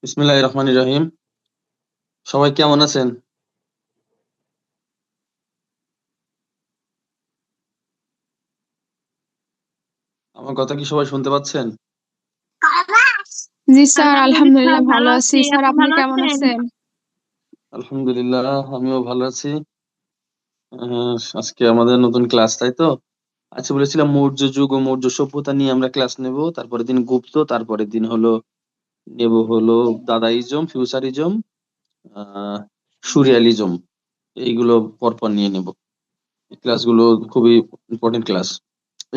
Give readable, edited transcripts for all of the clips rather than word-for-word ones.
বিসমিল্লাহির রহমানির রহিম। সবাই কেমন আছেন? আমার কথা কি সবাই শুনতে পাচ্ছেন? জি স্যার, আলহামদুলিল্লাহ আলহামদুলিল্লাহ ভালো ভালো আছি। আছি। স্যার, আপনি আপনি ভালো কেমন আছেন? আছেন? আলহামদুলিল্লাহ, আমিও ভালো আছি। আজকে আমাদের নতুন ক্লাস, তাই তো? আচ্ছা, বলেছিলাম মৌর্য যুগ ও মৌর্য সভ্যতা নিয়ে আমরা ক্লাস নেব। তারপরের দিন গুপ্ত, তারপরের দিন নেব দাদাইজম, ফিউচারিজম, আহ সুরিয়ালিজম। এইগুলো পরপর নিয়ে নেব। এই ক্লাসগুলো খুবই ইম্পর্টেন্ট ক্লাস।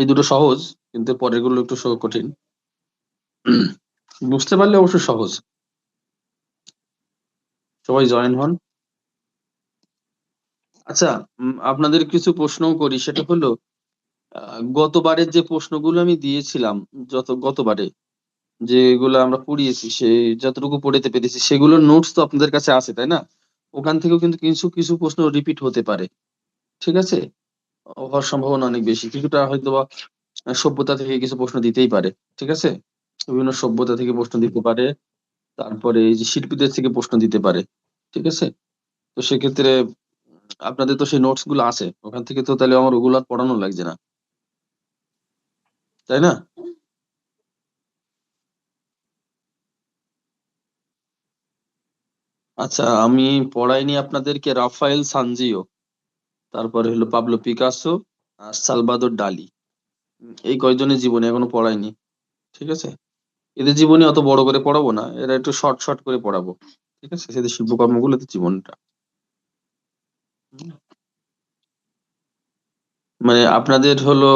এই দুটো সহজ, কিন্তু পরের গুলো একটু কঠিন। বুঝতে পারলে অবশ্য সহজ। সবাই জয়েন হন। আচ্ছা, আপনাদের কিছু প্রশ্নও করি। সেটা হলো, গতবারের যে প্রশ্নগুলো আমি দিয়েছিলাম, গতবারে যেগুলো আমরা পড়িয়েছি, যতটুকু পড়াতে পেরেছি সেগুলোর নোটস তো আপনাদের কাছে আছে, তাই না? ওখান থেকেও কিন্তু কিছু কিছু প্রশ্ন রিপিট হতে পারে। ঠিক আছে? হওয়ার সম্ভাবনা অনেক বেশি। কিছুটা হয়তো বা সভ্যতা থেকে কিছু প্রশ্ন দিতেই পারে। ঠিক আছে? বিভিন্ন সভ্যতা থেকে প্রশ্ন দিতে পারে। তারপরে এই যে শিল্পীদের থেকে প্রশ্ন দিতে পারে। ঠিক আছে? তো সেক্ষেত্রে আপনাদের তো সেই নোটস গুলো আছে, ওখান থেকে তো তাহলে আমার ওগুলো আর পড়ানো লাগছে না, তাই না? আচ্ছা, আমি পড়াইনি আপনাদেরকে রাফায়েল সানজিও, তারপরে হলো পাবলো পিকাসো, আর সালভাদর ডালি। এই কয়জনের জীবনী এখনো পড়াইনি। ঠিক আছে? এদের জীবনী অত বড় করে পড়াবো না, এরা একটু শর্ট শর্ট করে পড়াবো। ঠিক আছে? সেদের শিল্পকর্মগুলো জীবনটা, হুম, মানে আপনাদের হলো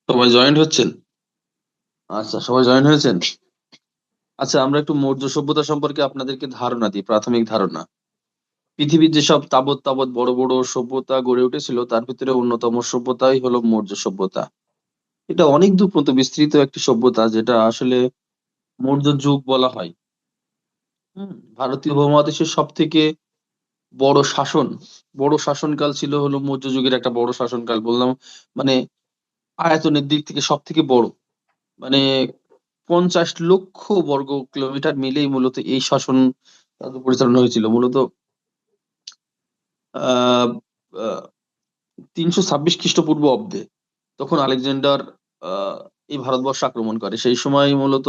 সবাই জয়েন্ট হচ্ছেন? আচ্ছা, সবাই জয়েন হয়েছেন। আচ্ছা, আমরা একটু মৌর্য সভ্যতা সম্পর্কে আপনাদেরকে ধারণা দিই, প্রাথমিক ধারণা। পৃথিবীর যেসব তাবৎ তাবৎ বড় বড় সভ্যতা গড়ে উঠেছিল, তার ভিতরে অন্যতম সভ্যতাই হলো মৌর্য সভ্যতা। এটা অনেক দূর পর্যন্ত বিস্তৃত একটি সভ্যতা, যেটা আসলে মৌর্য যুগ বলা হয়। ভারতীয় উপমহাদেশের সব থেকে বড় শাসন বড় শাসনকাল ছিল হলো মৌর্য যুগের একটা বড় শাসনকাল বললাম। মানে আয়তনের দিক থেকে সব থেকে বড়, মানে 50 লক্ষ বর্গ কিলোমিটার মিলেই মূলত এই শাসন তাদের পরিচালনা হয়েছিল মূলত। আহ আহ, 326 খ্রিস্টপূর্ব অব্দে, তখন আলেকজান্ডার আহ এই ভারতবর্ষ আক্রমণ করে। সেই সময় মূলত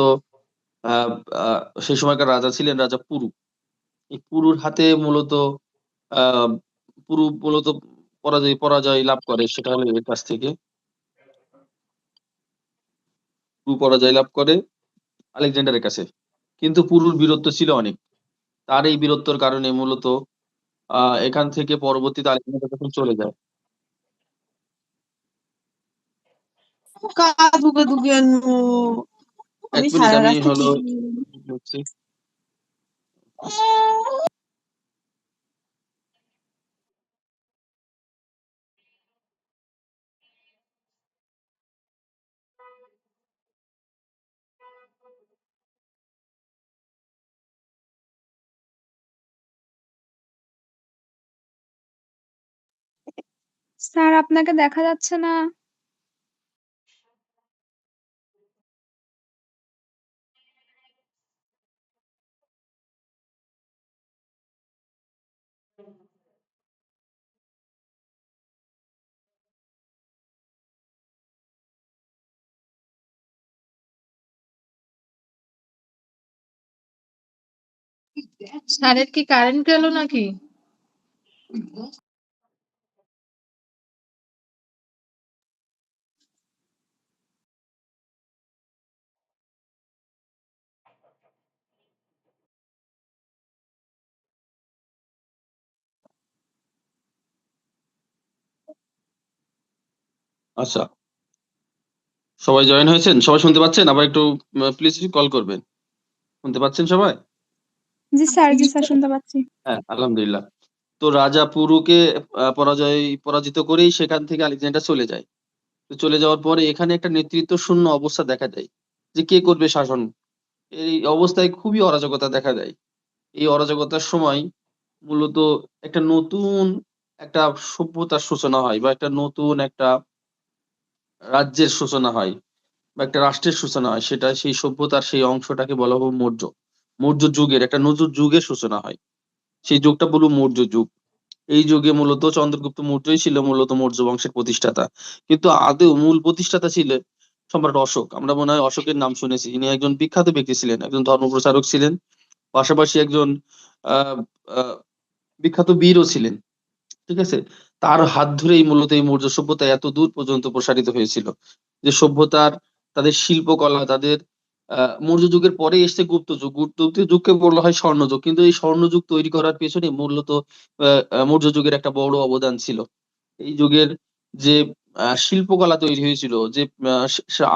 আহ আহ, সেই সময়কার রাজা ছিলেন রাজা পুরু। এই পুরুর হাতে মূলত আহ পুরু মূলত পরাজয় পরাজয় লাভ করে, সেটা হলো এর কাছ থেকে। পুরু পরাজয় লাভ করে আলেকজান্ডারের কাছে, কিন্তু পুরুর বীরত্ব ছিল অনেক। তার এই বীরত্বের কারণে মূলত এখান থেকে পরবর্তীতে আলেকজান্ডার যখন চলে যায়। Kadugadugan mo. এক May মিনিট, আমি saras sa হলো TV. বলছি। স্যার, আপনাকে দেখা যাচ্ছে না। স্যারের কি কারেন্ট গেল নাকি? আচ্ছা, সবাই জয়েন হয়েছেন? সবাই শুনতে পাচ্ছেন? আবার একটু প্লিজ কল করবেন। শুনতে পাচ্ছেন সবাই? জি স্যার, জি স্যার, শুনতে পাচ্ছি। হ্যাঁ, আলহামদুলিল্লাহ। তো রাজা পুরুকে পরাজিত করেই সেখান থেকে আলেকজান্ডার চলে যায়। তো চলে যাওয়ার পরে এখানে একটা নেতৃত্ব শূন্য অবস্থা দেখা দেয়, যে কে করবে শাসন। এই অবস্থায় খুবই অরাজকতা দেখা দেয়। এই অরাজকতার সময় মূলত একটা নতুন একটা সভ্যতার সূচনা হয়, বা একটা নতুন একটা রাজ্যের সূচনা হয় বা একটা রাষ্ট্রের সূচনা হয়, সেটা সেই সভ্যতার সেই অংশটাকে বলা হবে মৌর্য। মৌর্য যুগের একটা নতুন যুগের সূচনা হয়, সেই যুগটা বলবো মৌর্য যুগ। এই যুগে মূলত চন্দ্রগুপ্ত মৌর্যই ছিল মূলত মৌর্য বংশের প্রতিষ্ঠাতা, কিন্তু আদৌ মূল প্রতিষ্ঠাতা ছিলেন সম্রাট অশোক। আমরা মনে হয় অশোকের নাম শুনেছি, ইনি একজন বিখ্যাত ব্যক্তি ছিলেন, একজন ধর্মপ্রচারক ছিলেন, পাশাপাশি একজন আহ আহ, বিখ্যাত বীরও ছিলেন। ঠিক আছে, তার হাত ধরেই মূলত এই মৌর্য সভ্যতা এত দূর পর্যন্ত প্রসারিত হয়েছিল, যে সভ্যতার তাদের শিল্পকলা তাদের মৌর্য যুগের পরে এসছে গুপ্ত যুগ। গুপ্ত যুগকে বলা হয় স্বর্ণযুগ, কিন্তু এই স্বর্ণযুগ তৈরি করার পেছনে মূলত মৌর্য যুগের একটা বড় অবদান ছিল। এই যুগের যে শিল্পকলা তৈরি হয়েছিল, যে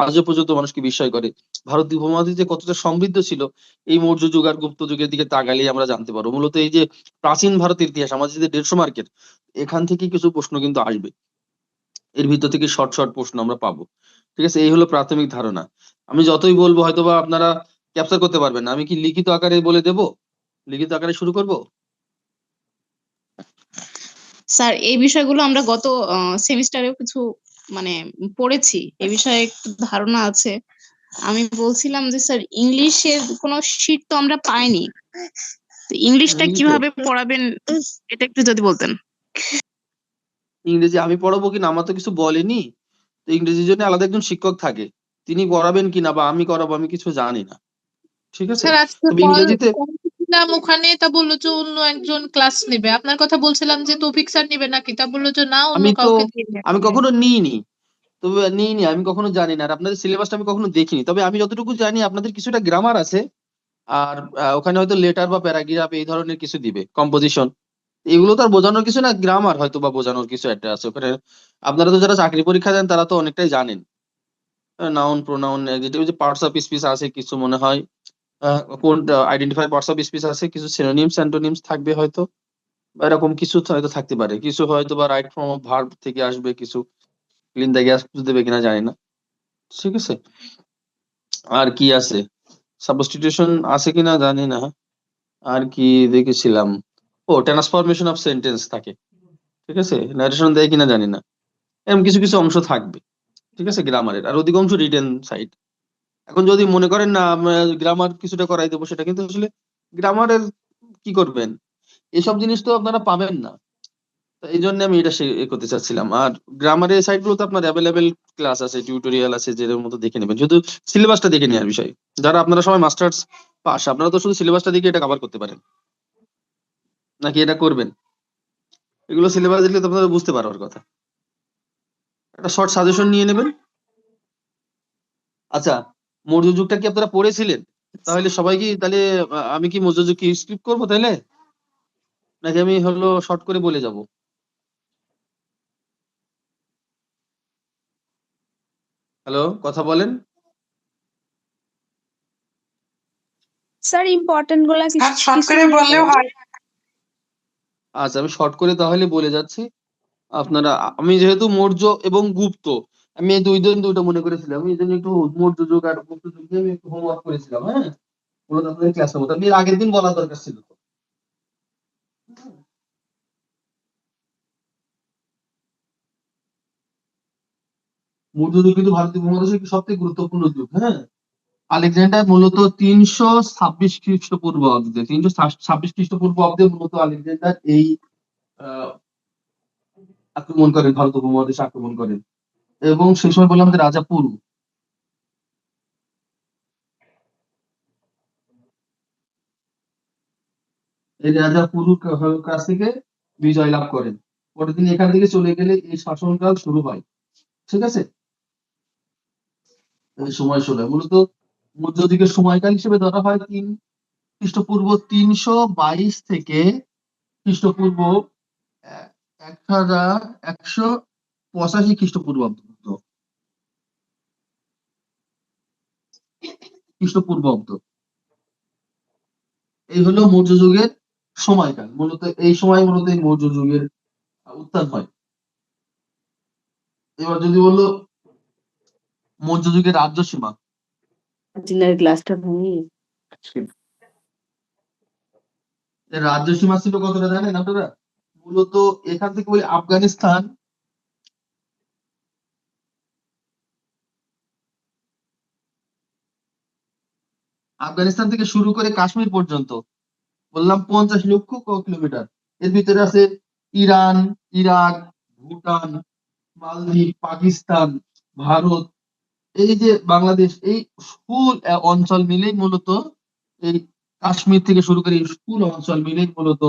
আজও পর্যন্ত মানুষকে বিস্ময় করে, ভারতীয় উপমহাদেশ যে কতটা সমৃদ্ধ ছিল, এই মৌর্য যুগ আর গুপ্ত যুগের দিকে তাকালেই আমরা জানতে পারবো। মূলত এই যে প্রাচীন ভারতের ইতিহাস, আমাদের যে 150 মার্কের, এখান থেকে কিছু প্রশ্ন কিন্তু আসবে, এর ভিতর থেকে শর্ট শর্ট প্রশ্ন আমরা পাবো। ঠিক আছে, এই হলো প্রাথমিক ধারণা। আমি যতই বলবো হয়তোবা আপনারা ক্যাপচার করতে পারবেন না। আমি কি লিখিত আকারে বলে দেব? লিখিত আকারে শুরু করব? স্যার এই বিষয়গুলো আমরা গত সেমিস্টারেও কিছু মানে পড়েছি, এই বিষয়ে একটু ধারণা আছে। আমি বলছিলাম যে স্যার ইংলিশের কোনো শীট তো আমরা পাইনি, তো ইংলিশটা ইংলিশে কিভাবে পড়াবেন এটা একটু যদি বলতেন। ইংরেজি আমি পড়াবো কিনা আমার তো কিছু বলেনি। তো ইংরেজির জন্য আলাদা একজন শিক্ষক থাকে, তিনি পড়াবেন কিনা বা আমি করাবো আমি কিছু জানি না। ঠিক আছে, স্যার আজকে তবে ইংরেজিতে বলছিলাম ওখানে, তা বললো যে অন্য একজন ক্লাস নেবে। আপনার কথা বলছিলাম যে তৌফিক স্যার নেবে নাকি, তা বললো যে না, অন্য আমি তো কাউকে দিয়ে আমি নেবে। কখনো নিইনি, তবে নিইনি, আমি কখনো জানি না। আর আপনাদের সিলেবাসটা আমি কখনো দেখিনি, তবে আমি যতটুকু জানি আপনাদের কিছুটা গ্রামার আছে, আর ওখানে হয়তো লেটার বা প্যারাগ্রাফ এই ধরনের কিছু দিবে, কম্পোজিশন। এগুলো তো আর বোঝানোর কিছু না, গ্রামার হয়তো বা বোঝানোর কিছু একটা আছে ওখানে। আপনারা তো যারা চাকরি পরীক্ষা দেন তারা তো অনেকটাই জানেন, নাউন প্রোনাউন অ্যাডজেক্টিভ, যে পার্টস অফ স্পিচ আছে কিছু মনে হয়, কোন আইডেন্টিফাই পার্টস অফ স্পিচ আছে, কিছু সিনোনিমস অ্যান্টোনিমস থাকবে হয়তো, বা এরকম কিছু হয়তো থাকতে পারে, কিছু হয়তো বা রাইট ফর্ম অফ ভার্ব থেকে আসবে, কিছু ক্লিন দ্য গ্যাস দেবে কিনা জানি না। ঠিক আছে, আর কি আছে, সাবস্টিটিউশন আছে কিনা জানি না। আর কি দেখেছিলাম, ও ট্রান্সফরমেশন অফ সেন্টেন্স থাকে। ঠিক আছে, ন্যারেশন দেয় কিনা জানি না, এরকম কিছু কিছু অংশ থাকবে। ঠিক আছে, গ্রামারের আর অধিকাংশ রিটেন সাইড। এখন যদি মনে করেন না গ্রামার কিছুটা করাই দেবো, সেটা কিন্তু আসলে গ্রামারের কি করবেন, এসব জিনিস তো আপনারা পাবেন না। তো এই জন্য আমি এটা করতে চাচ্ছিলাম। আর গ্রামারের সাইট গুলো তো আপনার অ্যাভেলেবেল ক্লাস আছে, টিউটোরিয়াল আছে, যেটার মতো দেখে নেবেন, শুধু সিলেবাসটা দেখে নেওয়ার বিষয়। যারা আপনারা সবাই মাস্টার্স পাস, আপনারা তো শুধু সিলেবাসটা দেখে এটা কভার করতে পারেন, নাকি এটা করবেন? এগুলো সিলেবাস দেখলে তো আপনারা বুঝতে পারবার কথা, একটা শর্ট সাজেশন নিয়ে নেবেন। আচ্ছা, মৌর্য যুগটা কি আপনারা পড়েছিলেন? তাহলে সবাই কি তাহলে আমি কি মৌর্য যুগ কি স্কিপ করবো তাহলে, নাকি আমি হলো শর্ট করে বলে যাব? হ্যালো, কথা বলেন। স্যার ইম্পর্টেন্ট গুলা কিছু স্যার শর্ট কিছু করে বললেও হয়। আচ্ছা, আমি শর্ট করে তাহলে বলে যাচ্ছি। আপনারা আমি যেহেতু মৌর্য এবং গুপ্ত, আমি এই দুইটা মনে করেছিলাম, এই জন্য একটু মৌর্য যুগ আর গুপ্ত যুগ নিয়ে আমি একটু হোমওয়ার্ক করেছিলাম। হ্যাঁ, মূলত আপনাদের ক্লাসের মতো আমি এর আগের দিন বলা দরকার ছিল। মৌর্য যুগ কিন্তু ভারতীয় উপমহাদেশের সব থেকে গুরুত্বপূর্ণ যুগ। হ্যাঁ, আলেকজান্ডার মূলত 326 খ্রিস্টপূর্বাব্দে 326 খ্রিস্টপূর্বাব্দে মূলত আলেকজান্ডার এই আহ, আক্রমণ করেন, ভারত উপমহাদেশে আক্রমণ করেন। এবং সেই সময় বললাম যে রাজা পুরু, এই রাজা পুরুর কাছ থেকে বিজয় লাভ করেন। পরের দিন এখান থেকে চলে গেলে এই শাসনকাল শুরু হয়। ঠিক আছে, এই সময় শুরু হয় মূলত মধ্যযুগের সময়কাল হিসেবে ধরা হয় খ্রিস্টপূর্ব 322 থেকে খ্রিস্টপূর্ব 1185 খ্রিস্টপূর্বাব্দ, খ্রিস্টপূর্বাব্দ। এই হলো মৌর্য যুগের সময়কাল। মূলত এই সময় মূলত এই মৌর্য যুগের উত্থান হয়। এবার যদি বললো মৌর্য যুগের রাজ্য সীমা, ডিনার গ্লাসটা ভাঙি। রাজ্য সীমা ছিল কতটা জানেন আপনারা? মূলত এখান থেকে ওই আফগানিস্তান, আফগানিস্তান থেকে শুরু করে কাশ্মীর পর্যন্ত বললাম 50 লক্ষ কিলোমিটার। এর ভিতরে আছে ইরান, ইরাক, ভুটান, মালদ্বীপ, পাকিস্তান, ভারত, এই যে বাংলাদেশ, এই ফুল অঞ্চল মিলেই মূলত এই কাশ্মীর থেকে শুরু করে এই ফুল অঞ্চল মিলেই মূলত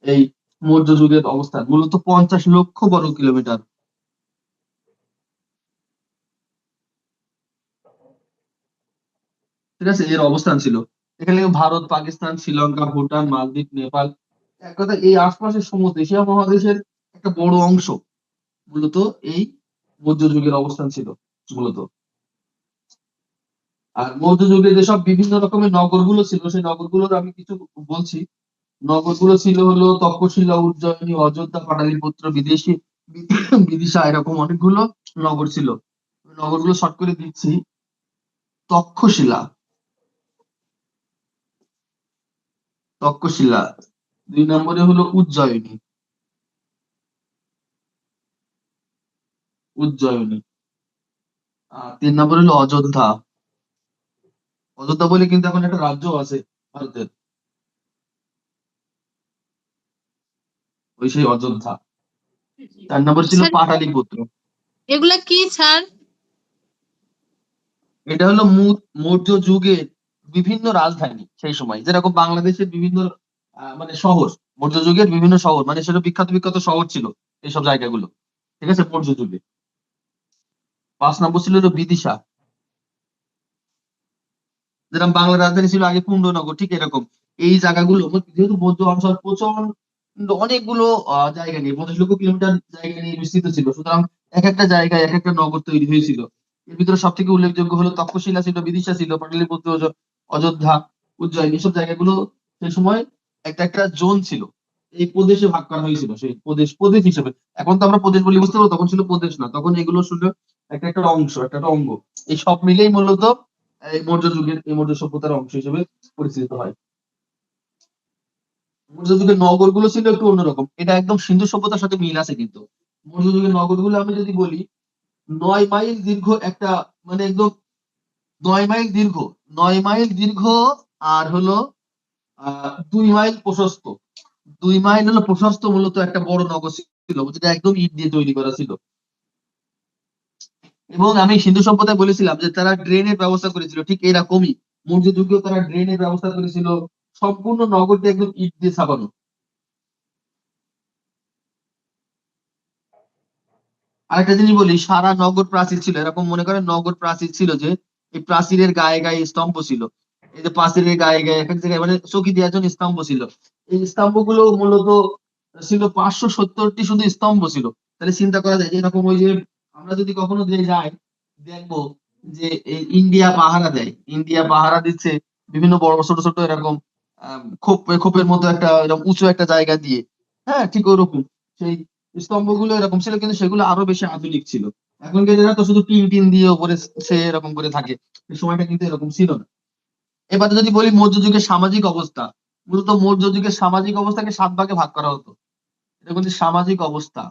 এই মৌর্য যুগের অবস্থান, মূলত 50 লক্ষ বর্গ কিলোমিটার। ঠিক আছে, এর অবস্থান ছিল এখানে ভারত, পাকিস্তান, শ্রীলঙ্কা, ভুটান, মালদ্বীপ, নেপাল, এক কথা এই আশপাশের সমুদ্র এশিয়া মহাদেশের একটা বড় অংশ মূলত এই মৌর্য যুগের অবস্থান ছিল মূলত। আর মৌর্য যুগে যেসব বিভিন্ন রকমের নগরগুলো ছিল সেই নগরগুলোর আমি কিছু বলছি। নগরগুলো ছিল হলো তক্ষশিলা, উজ্জয়িনী, অযোধ্যা, পাটালিপুত্র, বিদিশা, এরকম অনেকগুলো নগর ছিল। নগরগুলো শর্ট করে দিচ্ছি। তক্ষশিলা, তক্ষশিলা, 2 নম্বরে হলো উজ্জয়িনী, উজ্জয়িনী, 3 নম্বরে হলো অযোধ্যা। অযোধ্যা বলে কিন্তু এখন একটা রাজ্য আছে ভারতের, ওই সেই অযোধ্যা। 4 নম্বরে ছিল স্যার পাটালিপুত্র। এগুলা কি স্যার? এটা হলো মৌর্য যুগের বিভিন্ন রাজধানী সেই সময়, যেরকম বাংলাদেশের বিভিন্ন মানে শহর, মৌর্য যুগের বিভিন্ন শহর, মানে সেটা বিখ্যাত বিখ্যাত শহর ছিল এইসব জায়গাগুলো। ঠিক আছে, মৌর্য যুগে। 5 নম্বর ছিল হলো বিদিশা, যেরকম বাংলার রাজধানী ছিল আগে কুণ্ডনগর, ঠিক এরকম এই জায়গাগুলো যেহেতু মধ্য অঞ্চল প্রচন্ড অনেকগুলো জায়গা নিয়ে 50 লক্ষ কিলোমিটার জায়গা নিয়ে বিস্তৃত ছিল, সুতরাং এক একটা জায়গায় এক একটা নগর তৈরি হয়েছিল। এর ভিতরে সব থেকে উল্লেখযোগ্য হলো তক্ষশিলা ছিল, বিদিশা ছিল, পাটলিপুত্র, অযোধ্যা, উজ্জয়িনী, এসব জায়গাগুলো সেই সময় একটা একটা জোন ছিল, এই প্রদেশে ভাগ করা হয়েছিল, সেই প্রদেশ প্রদেশ হিসেবে। এখন তো আমরা প্রদেশ বলি, বুঝতে পারবো, তখন ছিল প্রদেশ না, তখন এগুলো শুধু একটা একটা অংশ, একটা একটা অঙ্গ। এই সব মিলেই মূলত এই মৌর্য যুগের, এই মৌর্য সভ্যতার অংশ হিসেবে পরিচিত হয়। মৌর্য যুগের নগরগুলো ছিল একটু অন্যরকম, এটা একদম সিন্ধু সভ্যতার সাথে মিল আছে কিন্তু। মৌর্য যুগের নগরগুলো আমি যদি বলি, 9 মাইল দীর্ঘ একটা, মানে একদম 9 মাইল দীর্ঘ, 9 মাইল দীর্ঘ, আর হলো 2 মাইল প্রশস্ত। 2 মাইল হলো প্রশস্ত মূলত একটা বড় নগর ছিল, যেটা একদম ইট দিয়ে তৈরি করা ছিল। এবং আমি সিন্ধু সভ্যতায় বলেছিলাম যে তারা ড্রেনের ব্যবস্থা করেছিল, ঠিক এরকমই মৌর্য যুগেও তারা ড্রেনের ব্যবস্থা করেছিল, সম্পূর্ণ নগরটি একদম ইট দিয়ে ছাপানো। আরেকটা জিনিস বলি, সারা নগর প্রাচীর ছিল, এরকম মনে করেন নগর প্রাচীর ছিল যে এই প্রাচীরের গায়ে গায়ে স্তম্ভ ছিল, এই যে প্রাচীরের গায়ে গায়ে এক এক জায়গায় মানে চৌকি দেওয়ার জন্য স্তম্ভ ছিল। এই স্তম্ভগুলো মূলত ছিল 570টি শুধু স্তম্ভ ছিল। তাহলে চিন্তা করা যায় যে এরকম, ওই যে আমরা যদি কখনো যাই দেখবো যে এই ইন্ডিয়া পাহারা দেয়, ইন্ডিয়া পাহারা দিচ্ছে বিভিন্ন বড় ছোট ছোট এরকম খোপের মতো একটা এরকম উঁচু একটা জায়গা দিয়ে, হ্যাঁ ঠিক ওরকম সেই স্তম্ভগুলো এরকম ছিল, কিন্তু সেগুলো আরো বেশি আধুনিক ছিল। এখনকার যারা তো শুধু টিন টিন দিয়ে উপরে সে এরকম করে থাকে, সেই সময়টা কিন্তু এরকম ছিল না। এবারে যদি বলি মৌর্য যুগের সামাজিক অবস্থা, মূলত মৌর্য যুগের সামাজিক অবস্থাকে 7 ভাগে ভাগ করা হতো। এটা কিন্তু সামাজিক অবস্থা।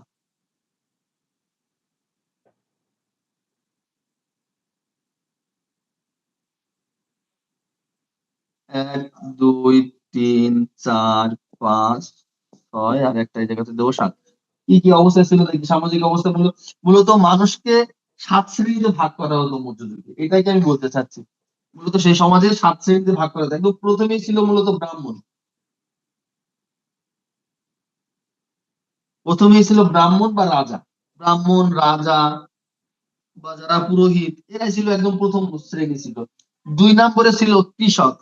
1 2 3 4 5 6, আর একটা এই জায়গাতে দেবো 7। কি কি অবস্থা ছিল দেখি, সামাজিক অবস্থা মূলত মানুষকে 7 শ্রেণীতে ভাগ করা হতো মৌর্য যুগে, এটাই কি আমি বলতে চাচ্ছি। মূলত সেই সমাজে 7 শ্রেণীতে ভাগ করা হতো। একদম প্রথমেই ছিল মূলত ব্রাহ্মণ, প্রথমেই ছিল ব্রাহ্মণ বা রাজা, ব্রাহ্মণ রাজা বা যারা পুরোহিত, এরাই ছিল একদম প্রথম শ্রেণী ছিল। 2 নম্বরে ছিল কৃষক,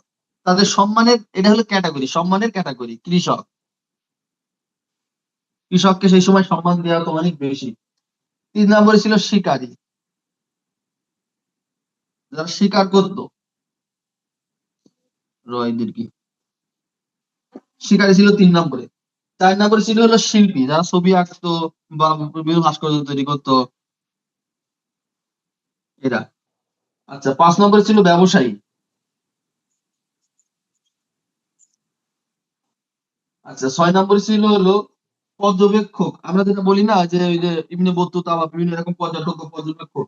তাদের সম্মানের, এটা হলো ক্যাটাগরি, সম্মানের ক্যাটাগরি কৃষক, কৃষককে সেই সময় সম্মান দেওয়া হতো অনেক বেশি। 3 নম্বরে ছিল শিকারী, যারা শিকার করতো, রয় দীর্ঘী, শিকারী ছিল 3 নম্বরে। 4 নম্বরে ছিল হলো শিল্পী, যারা ছবি আঁকতো বা বিভিন্ন ভাস্কর্য তৈরি করতো, এরা। আচ্ছা, 5 নম্বরে ছিল ব্যবসায়ী। আচ্ছা, 6 নম্বরে ছিল হলো পর্যবেক্ষক, আমরা যেটা বলি না যে ওই যে ইবনে বতুতা বা বিভিন্ন এরকম পর্যটক বা পর্যবেক্ষক,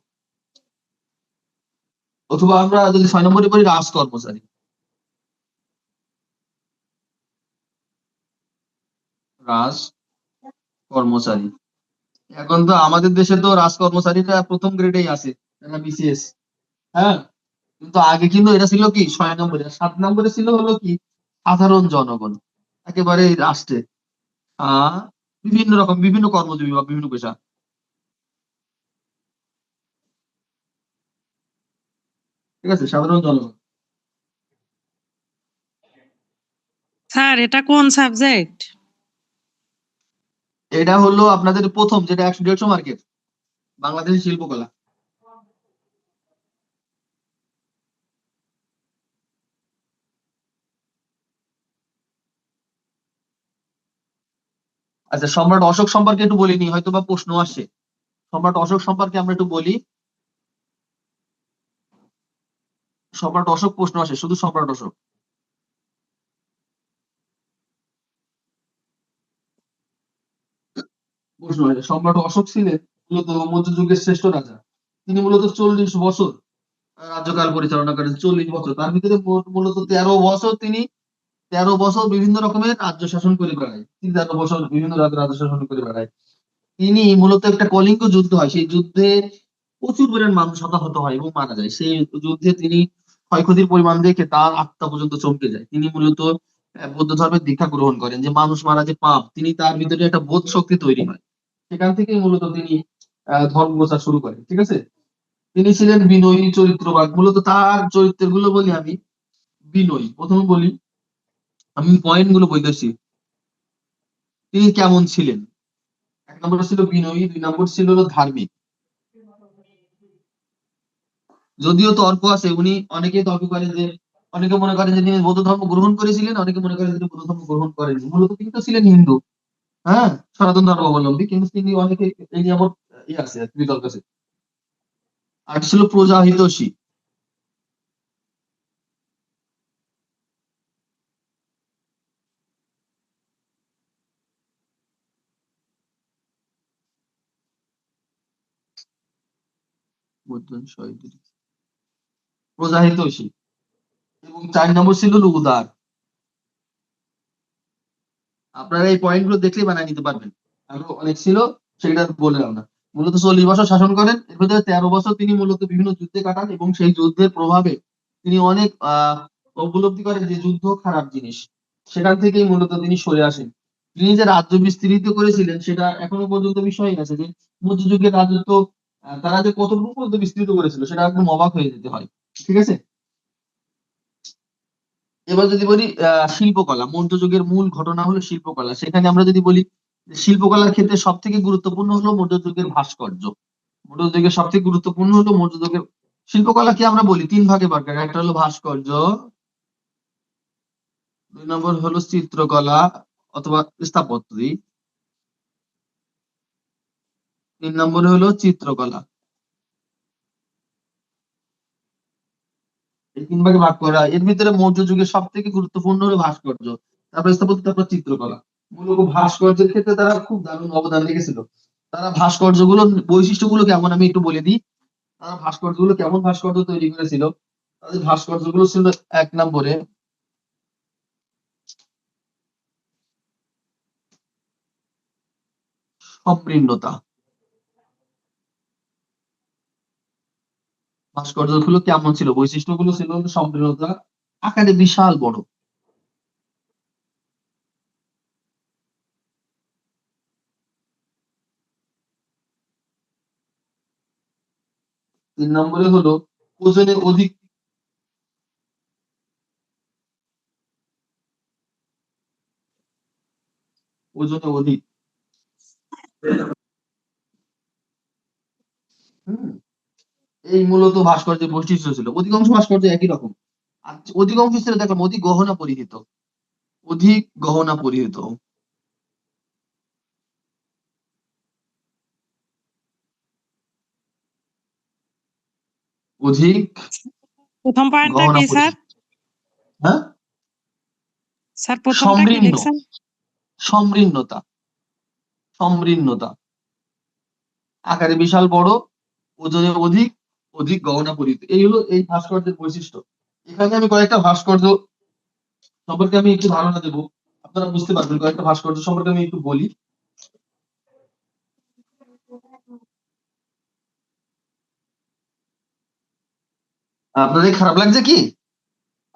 অথবা আমরা যদি 6 নম্বরে বলি রাজ কর্মচারী। রাজ কর্মচারী। এখন তো আমাদের দেশে তো রাজ কর্মচারীটা প্রথম গ্রেডেই আছে, বিসিএস। হ্যাঁ, কিন্তু আগে কিন্তু এটা ছিল কি 6 নম্বরে, 7 নম্বরে ছিল হলো কি সাধারণ জনগণ, একেবারে এই রাষ্ট্রে আহ বিভিন্ন রকম বিভিন্ন কর্মজীবী বা বিভিন্ন পেশা। ঠিক আছে, সাধারণ জনগণ। স্যার এটা কোন সাবজেক্ট? এটা হলো আপনাদের প্রথম, যেটা 100-150 মার্কের, বাংলাদেশের শিল্পকলা। আচ্ছা, সম্রাট অশোক সম্পর্কে একটু বলিনি, হয়তো বা প্রশ্ন আসে। সম্রাট অশোক সম্পর্কে আমরা একটু বলি। সম্রাট অশোক প্রশ্ন আসে, শুধু সম্রাট অশোক। প্রশ্ন আসে, সম্রাট অশোক ছিলেন মূলত মধ্যযুগের শ্রেষ্ঠ রাজা। তিনি মূলত 40 বছর রাজ্যকাল পরিচালনা করেন। 40 বছর, তার ভিতরে মূলত 13 বছর তিনি 13 বছর বিভিন্ন রকমের রাজ্য শাসন করে বেড়ায়। তিনি 13 বছর বিভিন্ন রাজ্য শাসন করে বেড়ায়। তিনি মূলত একটা কলিঙ্গ যুদ্ধ হয়, সেই যুদ্ধে প্রচুর পরিমাণ মানুষ হতাহত হয় এবং মারা যায়। সেই যুদ্ধে তিনি ক্ষয়ক্ষতির পরিমাণ দেখে তার আত্মা পর্যন্ত চমকে যায়। তিনি মূলত বৌদ্ধ ধর্মের দীক্ষা গ্রহণ করেন, যে মানুষ মারা যে পাপ, তিনি তার ভিতরে একটা বোধ শক্তি তৈরি হয়। সেখান থেকেই মূলত তিনি ধর্ম প্রচার শুরু করেন। ঠিক আছে, তিনি ছিলেন বিনয়ী চরিত্রবান। মূলত তার চরিত্রের গুলো বলি আমি। বিনয়ী প্রথমে বলি, আমি পয়েন্ট গুলো বলতেছি। তিনি কেমন ছিলেন? 1 নম্বর ছিল বিনয়ী, 2 নম্বর ছিল হলো ধার্মিক। যদিও তর্ক আছে, উনি অনেকে তর্ক করে যে, অনেকে মনে করে যে তিনি বৌদ্ধ ধর্ম গ্রহণ করেছিলেন, অনেকে মনে করে যে তিনি বৌদ্ধ ধর্ম গ্রহণ করেনি। মূলত তিনি তো ছিলেন হিন্দু, হ্যাঁ, সনাতন ধর্ম অবলম্বী, কিন্তু তিনি অনেকে এই নিয়ে আবার আছে বিতর্ক আছে। আর ছিল প্রজাহিতৈষী। প্রজাহিতৈষী। এবং 4 নম্বর ছিল হলো উদার। আপনারা এই পয়েন্ট গুলো দেখলেই বানিয়ে নিতে পারবেন। আরো অনেক ছিল, সেটা বললাম না। মূলত 40 বছর শাসন করেন, এর ভিতরে 13 বছর তিনি মূলত বিভিন্ন যুদ্ধে কাটান, এবং সেই যুদ্ধের প্রভাবে তিনি অনেক উপলব্ধি করেন যে যুদ্ধ খারাপ জিনিস। সেখান থেকেই মূলত তিনি সরে আসেন। তিনি যে রাজ্য বিস্তৃত করেছিলেন সেটা এখনো পর্যন্ত বিষয় আছে, যে মধ্যযুগের রাজত্ব তারা যে কতটুকু পর্যন্ত বিস্তৃত করেছিল সেটা একদম অবাক হয়ে যেতে হয়। ঠিক আছে, এবার যদি বলি শিল্পকলা, মধ্যযুগের মূল ঘটনা হলো শিল্পকলা। সেখানে আমরা যদি বলি যে শিল্পকলার ক্ষেত্রে সব থেকে গুরুত্বপূর্ণ হলো মধ্যযুগের ভাস্কর্য। মধ্যযুগের সব থেকে গুরুত্বপূর্ণ হলো মধ্যযুগের শিল্পকলাকে আমরা বলি 3 ভাগে ভাগ করি। একটা হলো ভাস্কর্য, 2 নম্বর হলো চিত্রকলা অথবা স্থাপত্যি, 3 নম্বরে হলো চিত্রকলা। এই 3 ভাগে ভাগ করা। এর ভিতরে মৌর্য যুগের সব থেকে গুরুত্বপূর্ণ হলো ভাস্কর্য, তারপর স্থাপত্য, তারপর চিত্রকলা। মূলত ভাস্কর্যের ক্ষেত্রে তারা খুব দারুণ অবদান রেখেছিল। তারা ভাস্কর্যগুলোর বৈশিষ্ট্যগুলো কেমন আমি একটু বলে দিই। তারা ভাস্কর্যগুলো কেমন ভাস্কর্য তৈরি করেছিল। তাদের ভাস্কর্যগুলো ছিল 1 নম্বরে সম্পূর্ণতা। ভাস্কর্যগুলো কেমন ছিল, বৈশিষ্ট্যগুলো ছিল হলো সম্পূর্ণতা, আকারে বিশাল বড়। 3 নম্বরে হলো ওজনে অধিক। ওজনে অধিক। হুম, এই মূলত ভাস্কর্যের বৈশিষ্ট্য ছিল। অধিকাংশ ভাস্কর্য একই রকম। আর অধিকাংশ ছিল দেখলাম অধিক গহনা পরিহিত। অধিক গহনা পরিহিত। অধিক প্রথম পয়েন্টটা গহনা কি স্যার? পরিহিত। হ্যাঁ, স্যার প্রথমটা কি সমৃদ্ধ। লিখছেন? সমৃদ্ধতা। সমৃদ্ধতা, আকারে বিশাল বড়, ওজনে অধিক, অধিক গহনা পরিহিত। এই হলো এই ভাস্কর্যের বৈশিষ্ট্য। এখানে আমি কয়েকটা ভাস্কর্য সম্পর্কে আমি একটু ধারণা দেবো। আপনারা বুঝতে পারবেন। কয়েকটা ভাস্কর্য সম্পর্কে আমি একটু বলি। আপনাদের কি খারাপ লাগছে কি?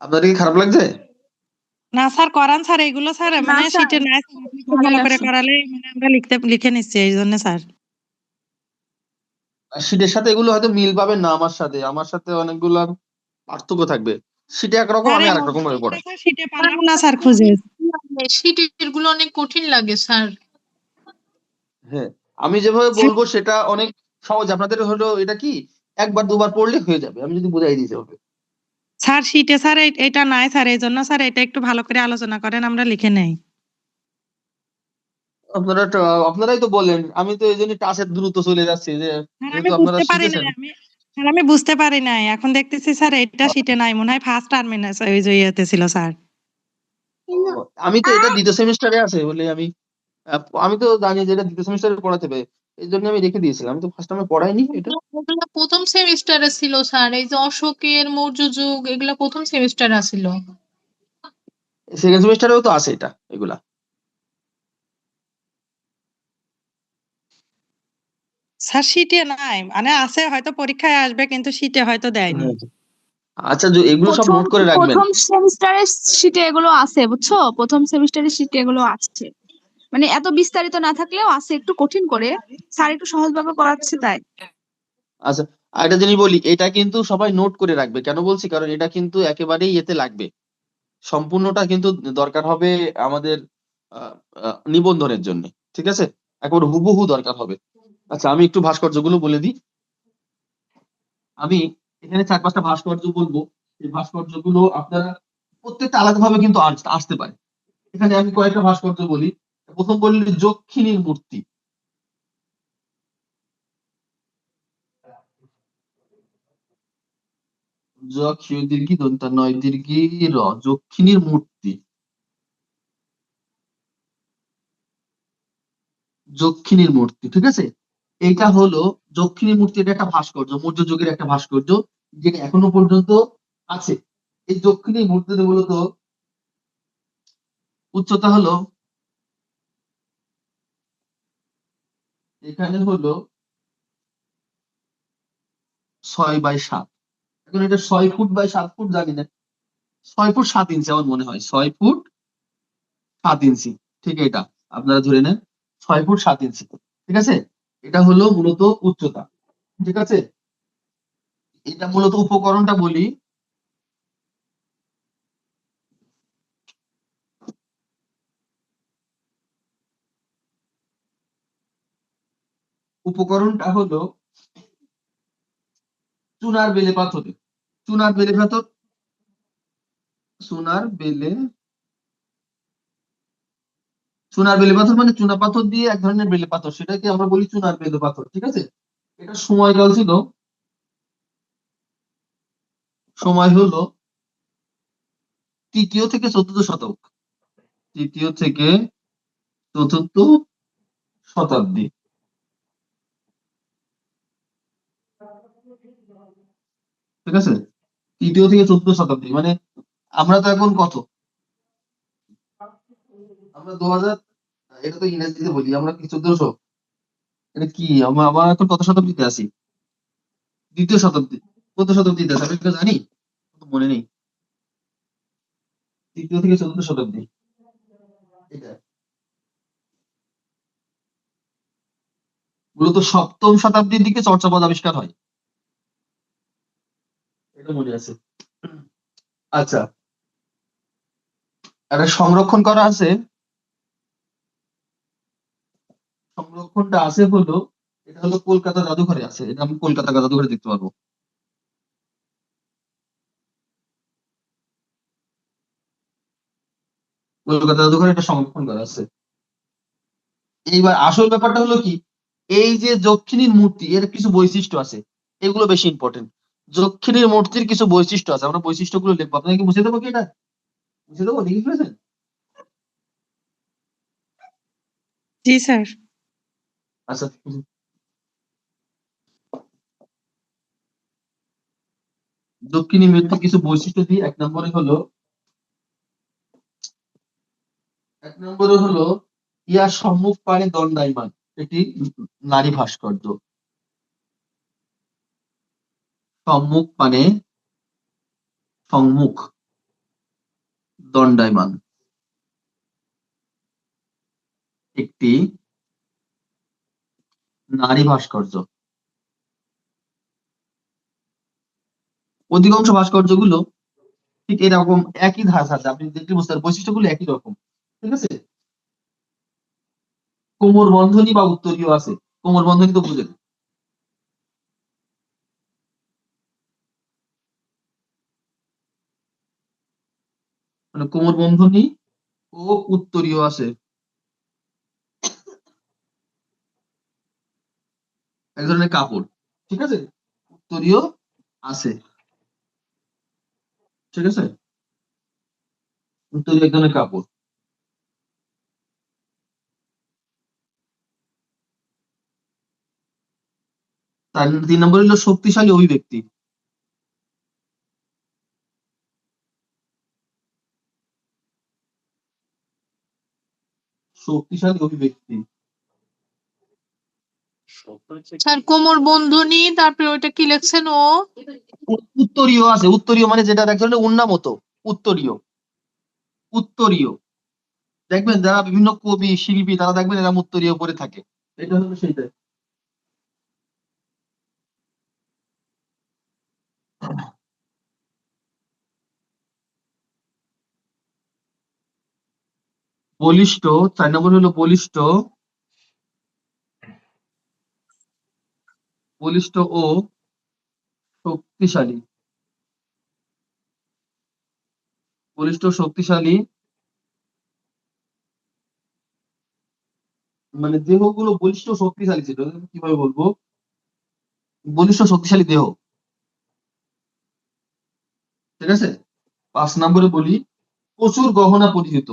আপনাদের কি খারাপ লাগছে? না স্যার করান স্যার এগুলো স্যার না মানে স্যার, শীটে নাই স্যার, আপনি একটু ভালোই ভালো করে লাগছে। করালে মানে আমরা লিখে নিচ্ছি এই জন্য স্যার। শীটের সাথে এগুলো হয়তো মিল পাবেন না আমার সাথে। আমার সাথে অনেকগুলা পার্থক্য থাকবে। শীটে একরকম, স্যার আমি এই আরেক রকম ভাবে মডেলটা পড়াই। স্যার শীটে পালাম না স্যার খুঁজে। শীটের গুলো অনেক কঠিন লাগে স্যার। হ্যাঁ, আমি যেভাবে বলবো সেটা অনেক সহজ। আপনাদের হলো এটা কি একবার দুবার পড়লে হয়ে যাবে। আমি যদি বুঝাই দিতে হবে। স্যার শীটে স্যার এটা নাই স্যার, এই জন্য স্যার এটা একটু ভালো করে আলোচনা করেন, আমরা লিখে নেই। আপনারাই তো বললেন, আমি তো এই জন্য টাচের দ্রুত চলে যাচ্ছি যে স্যার আমি যেহেতু আপনারা বুঝতে পারি নাই, শিখেছেন। স্যার আমি বুঝতে পারি নাই, এখন দেখতেছি স্যার এটা শীটে নাই, মনে হয় ফার্স্ট টার্মিনাস ওই যে ইয়েতে ছিল স্যার। আমি তো এটা দ্বিতীয় সেমিস্টারে আছে বলে আমি তো জানি যে এটা দ্বিতীয় সেমিস্টারে পড়াতে হবে। এই জন্য আমি রেখে দিয়েছিলাম। আমি তো ফার্স্ট টাইমে পড়াইনি এটা। ওগুলো প্রথম সেমিস্টারে ছিল স্যার, এই যে অশোকের মৌর্য যুগ এগুলা প্রথম সেমিস্টারে আসিল। সেকেন্ড সেমিস্টারেও তো আছে এটা এগুলা। স্যার শীটে নাই, মানে আছে হয়তো পরীক্ষায় আসবে কিন্তু শীটে হয়তো দেয়নি। আচ্ছা, এগুলো সব প্রথম নোট করে রাখবেন। প্রথম সেমিস্টারের শীটে এগুলো আছে, বুঝছো? প্রথম সেমিস্টারের শীটে এগুলো আছে। মানে এত বিস্তারিত না থাকলেও আছে, একটু কঠিন করে স্যার একটু সহজভাবে পড়াচ্ছে তাই। আচ্ছা, আরেকটা জিনিস বলি, এটা কিন্তু সবাই নোট করে রাখবে। কেন বলছি? কারণ এটা কিন্তু একেবারেই এতে লাগবে। সম্পূর্ণটা কিন্তু দরকার হবে আমাদের আহ, নিবন্ধনের জন্য। ঠিক আছে, একেবারে হুবহু দরকার হবে। আচ্ছা, আমি একটু ভাস্কর্যগুলো বলে দিই। আমি এখানে 4-5টা ভাস্কর্য বলবো। এই ভাস্কর্যগুলো আপনারা প্রত্যেকটা আলাদাভাবে কিন্তু আসতে পারে। এখানে আমি কয়েকটা ভাস্কর্য বলি। প্রথম বললি যক্ষিণীর মূর্তি। দীর্ঘি দন্তা নয় দীর্ঘি র, যক্ষিণীর মূর্তি। যক্ষিণীর মূর্তি, ঠিক আছে। এইটা হলো যক্ষিণীর মূর্তি। এটা একটা ভাস্কর্য, মৌর্য যুগের একটা ভাস্কর্য, যেটা এখনো পর্যন্ত আছে। এই যক্ষিণীর মূর্তিতে মূলত উচ্চতা হলো, এখানে হলো 6x7। এখন এটা 6 ফুট বাই 7 ফুট জানি না, 6 ফুট 7 ইঞ্চি আমার মনে হয়, 6 ফুট 7 ইঞ্চি। ঠিক, এটা আপনারা ধরে নেন 6 ফুট 7 ইঞ্চি। ঠিক আছে, এটা হলো মূলত উচ্চতা। ঠিক আছে, এটা মূলত উপকরণটা বলি। উপকরণটা হলো চুনার বেলে পাথর। চুনার বেলে পাথর, সোনার বেলে, চুনার বেলে পাথর মানে চুনা পাথর দিয়ে এক ধরনের বেলে পাথর, সেটাকে আমরা বলি চুনার বেলে পাথর। ঠিক আছে, এটা সময়কাল ছিল, সময় হলো 3য় থেকে 4র্থ শতক। 3য় থেকে 4র্থ শতাব্দী। ঠিক আছে, 3য় থেকে 4র্থ শতাব্দী মানে আমরা তো এখন কত, আমরা 2000, এটা তো ইংরেজিতে বলি, আমরা কি 1400, এটা কি আমরা আবার এখন কত শতাব্দীতে আছি? 2য় শতাব্দী। কত শতাব্দীতে আছে আমি তো জানি, তো মনে নেই। 3য় থেকে 4র্থ শতাব্দী এটা। মূলত 7ম শতাব্দীর দিকে চর্যাপদ আবিষ্কার হয়, এটা মনে আছে। আচ্ছা, এটা সংরক্ষণ করা আছে। সংরক্ষণটা আছে হলো, এটা হলো কলকাতা জাদুঘরে আছে। এটা আমি কলকাতা জাদুঘরে দেখতে পারবো। কলকাতা জাদুঘরে এটা সংরক্ষণ করা আছে। এইবার আসল ব্যাপারটা হলো কি, এই যে যক্ষিণীর মূর্তি, এর কিছু বৈশিষ্ট্য আছে, এগুলো বেশি ইম্পর্টেন্ট। যক্ষিণীর মূর্তির কিছু বৈশিষ্ট্য আছে, আমরা বৈশিষ্ট্যগুলো লিখবো। আপনাকে কি বুঝে দেবো কি এটা? বুঝে দেবো, লিখে ফেলেছেন? জি স্যার। আচ্ছা, দক্ষিণী মূর্তির কিছু বৈশিষ্ট্য দিই। 1 নম্বরে হলো এক নম্বরে হলো ইয়া সম্মুখ পানে দণ্ডায়মান, এটি নারী ভাস্কর্য। সম্মুখ পানে সম্মুখ দণ্ডায়মান একটি নারী ভাস্কর্য। অধিকাংশ ভাস্কর্যগুলো ঠিক এরকম একই ধাঁচ আছে, আপনি দেখলে বুঝতে পারবেন বৈশিষ্ট্যগুলো একই রকম, ঠিক আছে। কোমর বন্ধনী বা উত্তরীয় আছে, কোমর বন্ধনী তো বুঝেন। মানে কোমর বন্ধনী ও উত্তরীয় আছে, এক ধরনের কাপড়, ঠিক আছে, উত্তরীয় আছে, ঠিক আছে, উত্তরীয় এক ধরনের কাপড়। তার 3 নম্বর হলো শক্তিশালী অভিব্যক্তি। শক্তিশালী অভিব্যক্তি স্যার কোমর বন্ধনী, তারপরে ওইটা কি লিখছেন ও? উত্তরীয় আছে, উত্তরীয় মানে যেটা এক ধরনের উন্না মতো, উত্তরীয়, উত্তরীয় দেখবেন যারা বিভিন্ন কবি শিল্পী তারা দেখবেন এরা উত্তরীয় পরে থাকে, এটা হলো সেইটাই। বলিষ্ঠ, 4 নম্বর হলো বলিষ্ঠ, বলিষ্ঠ ও শক্তিশালী, বলিষ্ঠ শক্তিশালী মানে দেহগুলো বলিষ্ঠ শক্তিশালী ছিল, কিভাবে বলবো, বলিষ্ঠ শক্তিশালী দেহ, ঠিক আছে। 5 নম্বরে বলি প্রচুর গহনা পরিহিত,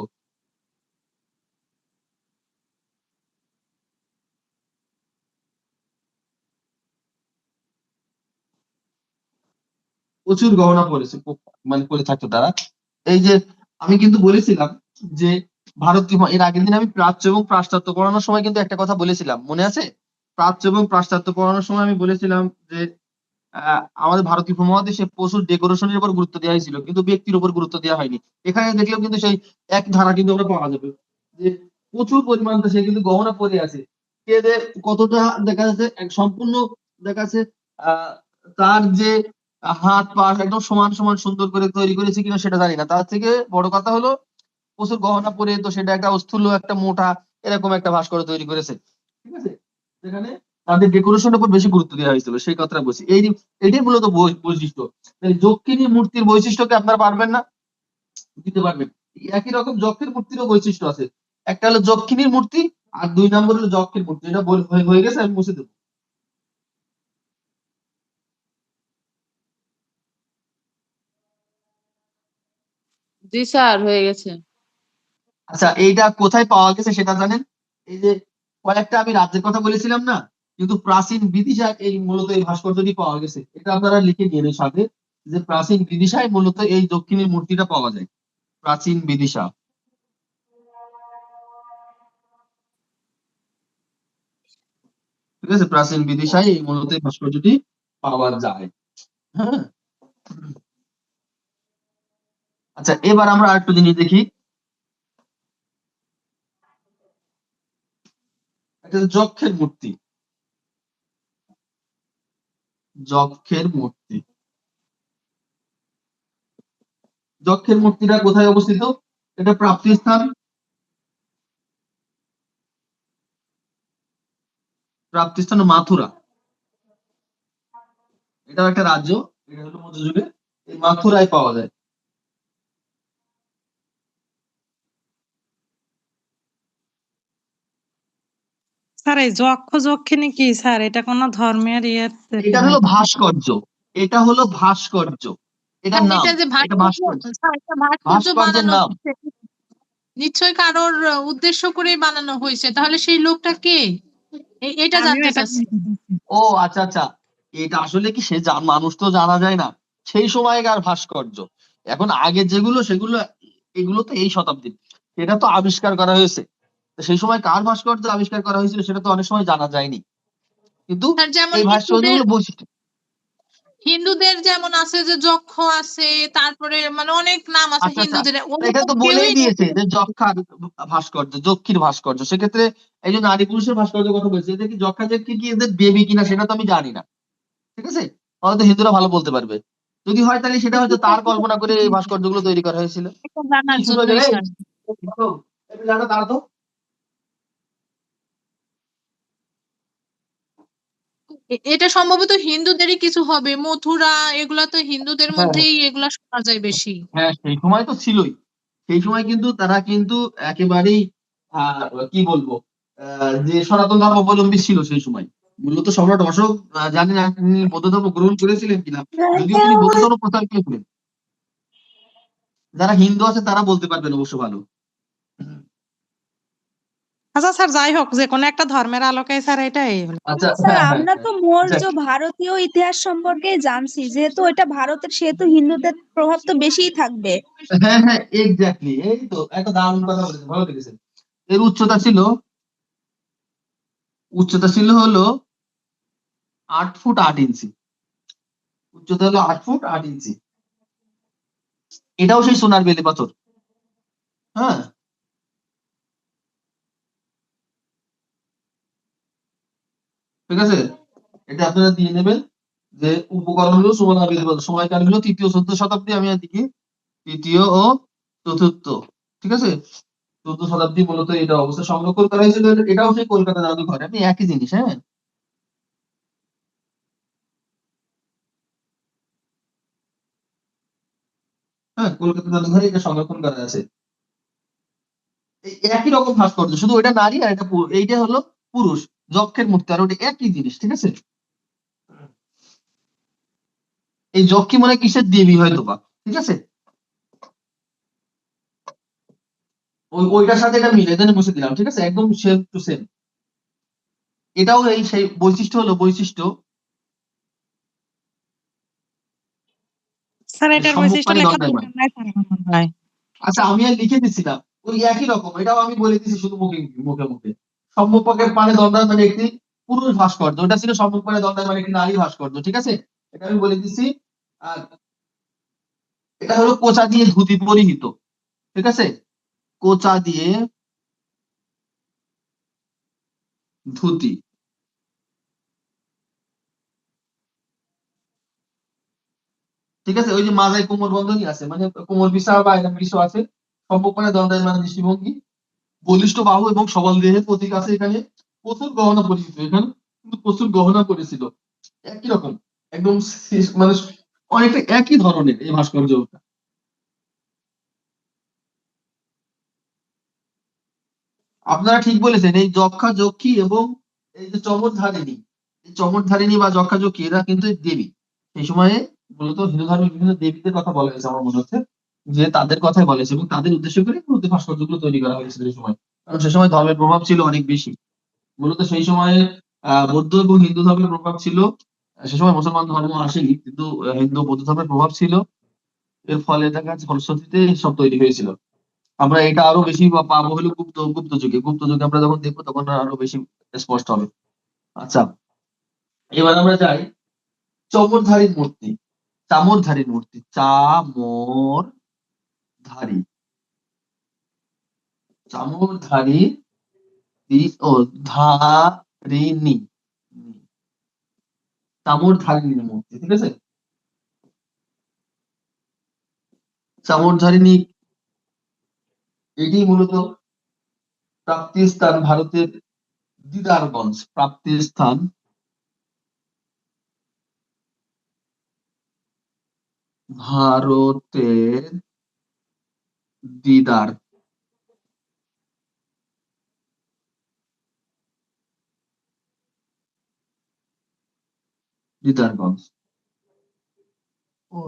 প্রচুর গহনা পরেছে, মানে পরে থাকতো তারা। এই যে আমি কিন্তু বলেছিলাম যে ভারতীয়, এর আগের দিন আমি প্রাচ্য এবং পাশ্চাত্য পড়ানোর সময় কিন্তু একটা কথা বলেছিলাম, মনে আছে? প্রাচ্য এবং পাশ্চাত্য পড়ানোর সময় আমি বলেছিলাম যে আমাদের ভারতীয় উপমহাদেশে প্রচুর ডেকোরেশনের উপর গুরুত্ব দেওয়া হয়েছিল, কিন্তু ব্যক্তির উপর গুরুত্ব দেওয়া হয়নি। এখানে দেখলেও কিন্তু সেই এক ধারা কিন্তু আমরা পাওয়া যাবে যে প্রচুর পরিমাণ সে কিন্তু গহনা পরে আছে। কে যে কতটা দেখা যাচ্ছে এক সম্পূর্ণ দেখা যাচ্ছে আহ তার যে হাত পা একদম সমান সমান সুন্দর করে তৈরি করেছে কিনা সেটা জানি না, তার থেকে বড় কথা হলো প্রচুর গহনা পরে তো সেটা একটা স্থূল একটা মোটা এরকম একটা ভাস্কর্য তৈরি করেছে, ঠিক আছে, যেখানে তাদের ডেকোরেশনের উপর বেশি গুরুত্ব দেওয়া হয়েছিল, সেই কথাটা বলছি। এটাই মূলত বৈশিষ্ট্য। যক্ষিণী মূর্তির বৈশিষ্ট্যকে আপনারা পারবেন না দিতে পারবেন, একই রকম যক্ষের মূর্তিরও বৈশিষ্ট্য আছে, একটা হলো যক্ষিণীর মূর্তি আর 2 নম্বর হলো যক্ষের মূর্তি। এটা হয়ে গেছে, আমি মুছে দেবো। জি স্যার, হয়ে গেছে। আচ্ছা এইটা কোথায় পাওয়া গেছে সেটা জানেন? এই যে কয়েকটা আমি রাজ্যের কথা বলেছিলাম না, কিন্তু প্রাচীন বিদিশায় এই মূলত এই ভাস্কর্যটি পাওয়া গেছে, এটা আপনারা লিখে নিন এর সাথে, যে প্রাচীন বিদিশায় মূলত এই দক্ষিণের মূর্তিটা পাওয়া যায়, প্রাচীন বিদিশা, ঠিক আছে, প্রাচীন বিদিশায় এই মূলত এই ভাস্কর্যটি পাওয়া যায়। হ্যাঁ, আচ্ছা এবার আমরা আরেকটু জিনিস দেখি, একটা যক্ষের মূর্তি, যক্ষের মূর্তি, যক্ষের মূর্তিটা কোথায় অবস্থিত? এটা প্রাপ্তিস্থান, প্রাপ্তিস্থান মাথুরা, এটাও একটা রাজ্য, এটা হলো মধ্যযুগে, এই মাথুরায় পাওয়া যায়। স্যার এই যক্ষিণী কি স্যার? এটা কোন ধর্মের ইয়ে? এটা হলো ভাস্কর্য, এটা হলো ভাস্কর্য, এটার নাম, এটা যে এটা ভাস্কর্য, ভাস্কর্য, স্যার, এটা ভাস্কর্য ভাস্কর্যের বানানো নাম। হচ্ছে নিশ্চয়ই কারোর উদ্দেশ্য করে বানানো হয়েছে, তাহলে সেই লোকটা কে? এটা আমিও জানতে এটা চাচ্ছি। ও আচ্ছা আচ্ছা, এটা আসলে কি সে মানুষ তো জানা যায় না, সেই সময়কার ভাস্কর্য। এখন আগে যেগুলো সেগুলো, এগুলো তো এই শতাব্দীর, এটা তো আবিষ্কার করা হয়েছে। তো সেই সময় কার ভাস্কর্য আবিষ্কার করা হয়েছিল সেটা তো অনেক সময় জানা যায়নি, কিন্তু স্যার যেমন এই ভাস্কর্যগুলো বৈশিষ্ট্য। হিন্দুদের যেমন আছে যে যক্ষ আছে, তারপরে মানে অনেক নাম আছে আচ্ছা আচ্ছা, হিন্দুদের, তো এটা ওরকম তো বলেই কেউই নেই। দিয়েছে যে যক্ষার ভাস্কর্য, যক্ষীর ভাস্কর্য। সেক্ষেত্রে এই যে নারী পুরুষের ভাস্কর্য কথা বলছে, এটা কি যক্ষা যে কি এদের দেবী কিনা সেটা তো আমি জানি না, ঠিক আছে? হয়তো হিন্দুরা ভালো বলতে পারবে। যদি হয় তাহলে সেটা হয়তো তার কল্পনা করে এই ভাস্কর্যগুলো তৈরি করা হয়েছিল। এটা জানার কি শুরু হয়ে জন্যই গেলে স্যার। জানা তারা তো এটা সম্ভবত হিন্দুদেরই কিছু হবে, মথুরা এগুলা তো হিন্দুদের হ্যাঁ মধ্যেই এগুলা শোনা যায় বেশি। হ্যাঁ, সেই সময় তো ছিলই। সেই সময় কিন্তু তারা কিন্তু একেবারেই কি বলবো, যে সনাতন ধর্মাবলম্বী ছিল সেই সময়। মূলত সম্রাট অশোক, জানি না তিনি বৌদ্ধ ধর্ম গ্রহণ করেছিলেন কিনা, যদিও তিনি বৌদ্ধ ধর্ম প্রচার করেছিলেন। যারা হিন্দু আছে তারা বলতে পারবেন অবশ্য ভালো। আচ্ছা স্যার, যাই হোক, যে কোনো একটা ধর্মের আলোকে স্যার এটাই হলো। আচ্ছা, স্যার হ্যাঁ হ্যাঁ আমরা হ্যাঁ, তো মৌর্য exactly। ভারতীয় ইতিহাস সম্পর্কে জানছি, যেহেতু এটা ভারতের সেহেতু হিন্দুদের প্রভাব তো বেশিই থাকবে। হ্যাঁ হ্যাঁ, এক্স্যাক্টলি, এই তো একটা দারুণ কথা বলেছেন, ভালো লেগেছে। এর উচ্চতা ছিল হলো 8 ফুট 8 ইঞ্চি। উচ্চতা হলো 8 ফুট 8 ইঞ্চি। এটাও সেই সোনার বেলে পাথর। হ্যাঁ, ঠিক আছে, এটা আপনারা দিয়ে নেবেন যে উপকরণ হলো সোনার বেলে পাথর। সময়কাল হলো 3য়-14th শতাব্দী, আমি এদিকে 3য় ও 4র্থ, ঠিক আছে? 14th শতাব্দী মূলত এটা অবস্থা সংরক্ষণ করা হয়েছিল। এটাও সেই কলকাতা জাদুঘরে, আপনি একই জিনিস। হ্যাঁ হ্যাঁ, কলকাতা জাদুঘরে এটা সংরক্ষণ করা আছে। এই একই রকম ভাস্কর্য, শুধু ওইটা নারী আর এটা এইটা হলো পুরুষ, যক্ষের মূর্তি, আর ওটা একই জিনিস, ঠিক আছে? এই যক্ষী মনে হয় কিসের দেবী হয়তো বা, ঠিক আছে? ওইটার সাথে এটা মিলে, এখানে মুছে দিলাম, ঠিক আছে, একদম সেম টু সেম। এটাও এই সেই বৈশিষ্ট্য স্যার এটার বৈশিষ্ট্য সম্মুখপানে লেখা দণ্ডায়মান। দরকার নাই স্যার আমার মনে হয়। আচ্ছা, আমি আর লিখে দিচ্ছিলাম, ওই একই রকম, এটাও আমি বলে দিচ্ছি শুধু মুখে মুখে মুখে। সম্মুখের পানে দণ্ডায়মান একটি পুরুষ ভাস্কর্য, ওটা ছিল সম্মুখপানে দণ্ডায়মান একটি নারী ভাস্কর্য, ঠিক আছে? এটা আমি বলে দিচ্ছি। আর এটা হলো কোচা দিয়ে ধুতি পরিহিত, ঠিক আছে? কোচা দিয়ে ধুতি, ঠিক আছে? ওই যে মাথায় কোমর বন্ধনী আছে, মানে কোমর বিছা বা এরকম কিছু আছে। সম্মুখপানে দণ্ডায়মান দৃষ্টিভঙ্গি, বলিষ্ঠ বাহু এবং সবল দেহের প্রতীক আছে এখানে। প্রচুর গহনা পরিচিত এখানে, কিন্তু প্রচুর গহনা পরিচিত, একই রকম, একদম মানে অনেকটা একই ধরনের এই ভাস্কর্যটা। আপনারা ঠিক বলেছেন, এই যক্ষা যক্ষী এবং এই যে চমৎধারিণী, এই চমৎধারিণী বা যক্ষা যক্ষী এরা কিন্তু দেবী। সেই সময়ে মূলত হিন্দু ধর্মের বিভিন্ন দেবীদের কথা বলা হয়েছে, আমার মনে হচ্ছে যে তাদের কথাই বলেছে, এবং তাদের উদ্দেশ্য করে মূলত ভাস্কর্যগুলো তৈরি করা হয়েছিল সেই সময়। কারণ সে সময় ধর্মের প্রভাব ছিল অনেক বেশি। মূলত সেই সময়ে বৌদ্ধ এবং হিন্দু ধর্মের প্রভাব ছিল। সে সময় মুসলমান ধর্ম আসেনি, কিন্তু হিন্দু বৌদ্ধ ধর্মের প্রভাব ছিল। এর ফলে দেখা যাচ্ছে ফলশ্রুতিতে সব তৈরি হয়েছিল। আমরা এটা আরো বেশি পাবো হলো গুপ্ত যুগে আমরা যখন দেখবো তখন আরো বেশি স্পষ্ট হবে। আচ্ছা, এবার আমরা যাই চমরধারীর মূর্তি। চামরধারীর মূর্তি, চামরধারী, চামরধারী, ও ধারিণী, চামরধারিণীর মূর্তি, ঠিক আছে? চামরধারিণী এটি মূলত প্রাপ্তির স্থান ভারতের দিদারগঞ্জ, প্রাপ্তির স্থান ভারতের দিদার, দিদারগঞ্জ। ও,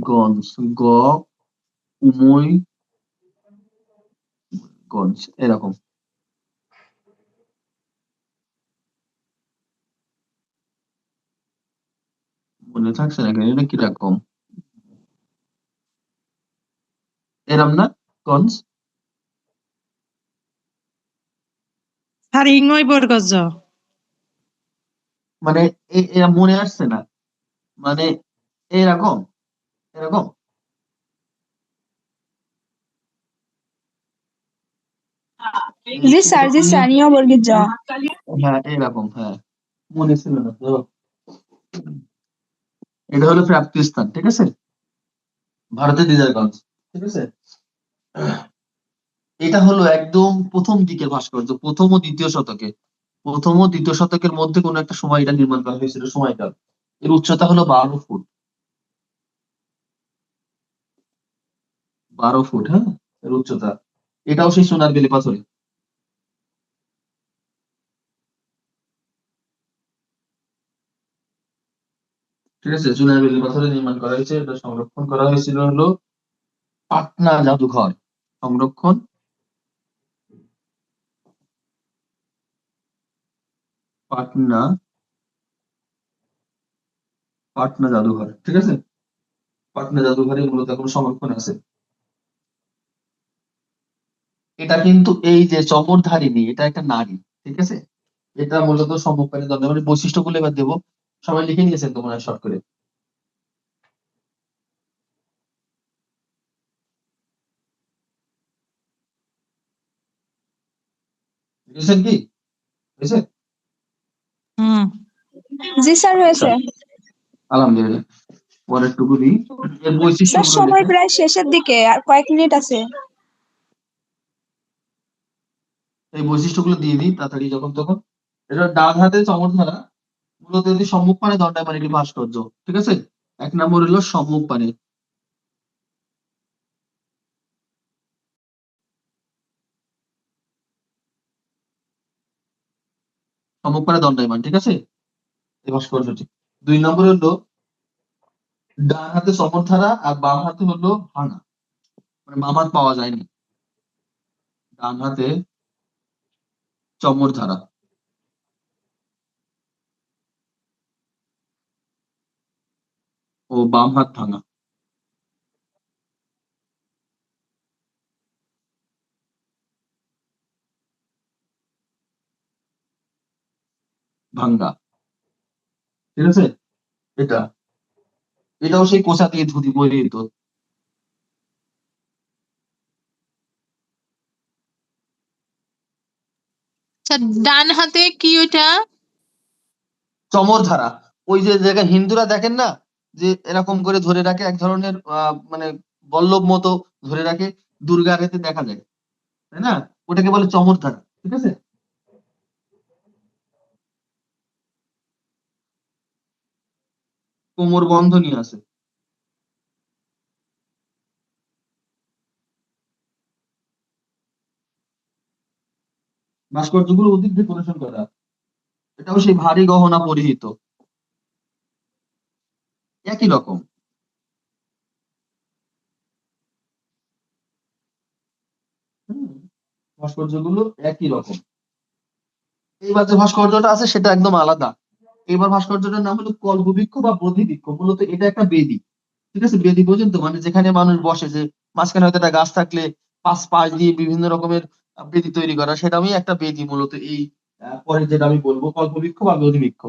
গঞ্জ, গ উময় গঞ্জ, এরকম। মনে থাকছে না কেন, এটা কিরকম? এরম না কনস? স্যার ইংই বর্গজ মানে এরা মনে আসছে না, মানে এরকম এরকম জি স্যার, জি স্যার, নিয় বর্গের জ। হ্যাঁ এরকম, হ্যাঁ মনে ছিল না তো। এটা হলো প্রাপ্তিস্থান, ঠিক আছে, ভারতের দিদারগঞ্জ, ঠিক আছে। এটা হলো একদম প্রথম দিকের ভাস্কর্য, প্রথম ও দ্বিতীয় শতকে, প্রথম ও দ্বিতীয় শতকের মধ্যে কোনো একটা সময় এটা নির্মাণ করা হয়েছিল, সময়কাল। এর উচ্চতা হলো 12 ফুট, 12 ফুট, হ্যাঁ এর উচ্চতা। এটাও সেই সোনার বেলে পাথরে, ঠিক আছে, সোনার বেলে পাথরে নির্মাণ করা হয়েছে। এটা সংরক্ষণ করা হয়েছিল হলো পাটনা জাদুঘর, সংরক্ষণ পাটনা, পাটনা জাদুঘর, ঠিক আছে, পাটনা জাদুঘরে মূলত এখন সংরক্ষণ আছে। এটা কিন্তু এই যে চমরধারিণী, এটা একটা নারী, ঠিক আছে। এটা মূলত সম্মুখপানে দ্বন্দ্ব, মানে বৈশিষ্ট্যগুলো এবার দেবো, সবাই লিখে নিয়েছেন তোমরা শর্ট করে, লিখেছেন কি? হয়েছে? হুম জি স্যার, হয়েছে। আলহামদুলিল্লাহ। পরের টুকু দিই, এর স্যার বৈশিষ্ট্যগুলো সময় লিখে। প্রায় শেষের দিকে, আর কয়েক মিনিট আছে। এই বৈশিষ্ট্যগুলো দিয়ে দিই তাড়াতাড়ি যখন তখন। এটা ডান হাতে চমরধারা, মূলত যদি সম্মুখ পানে দণ্ডায়মান একটি ভাস্কর্য, ঠিক আছে। 1 নম্বর হলো সম্মুখ পানে, সম্মুখ পানে দণ্ডায়মান, ঠিক আছে, এই ভাস্কর্যটি। 2 নম্বর হলো ডান হাতে চমরধারা আর বাম হাতে হলো ভাঙা, মানে বাম হাত পাওয়া যায়নি, ডান হাতে চমরধারা ও বাম হাত ভাঙা, ভাঙ্গা, ঠিক আছে। এটা এটাও সেই কোষা দিয়ে ধুতি পরিহিত, আচ্ছা, ডান হাতে কি ওইটা? চমরধারা। ওই যে জায়গায় হিন্দুরা দেখেন না, যে এরকম করে ধরে রাখে, এক ধরনের মানে বল্লভ মতো ধরে রাখে, দুর্গার এতে দেখা যায়, তাই না, ওটাকে বলে চমরধারা, ঠিক আছে। কোমর বন্ধনী আছে। ভাস্কর্যগুলো অধিক ডেকোরেশন করা, এটাও সেই ভারী গহনা পরিহিত, একই রকম। হুম, ভাস্কর্যগুলো একই রকম। এইবার যে ভাস্কর্যটা আছে সেটা একদম আলাদা। এইবার ভাস্কর্যটার নাম হলো কল্পবৃক্ষ বা বোধিবৃক্ষ, মূলত এটা একটা বেদি, ঠিক আছে। বেদি বোঝেন তো, মানে যেখানে মানুষ বসে, যে মাঝখানে হয়তো একটা গাছ থাকলে পাশ পাশ দিয়ে বিভিন্ন রকমের বেদি তৈরি করা, সেটা আমি একটা বেদি মূলত। এই পরে যেটা আমি বলবো কল্পবৃক্ষ বা বোধিবৃক্ষ।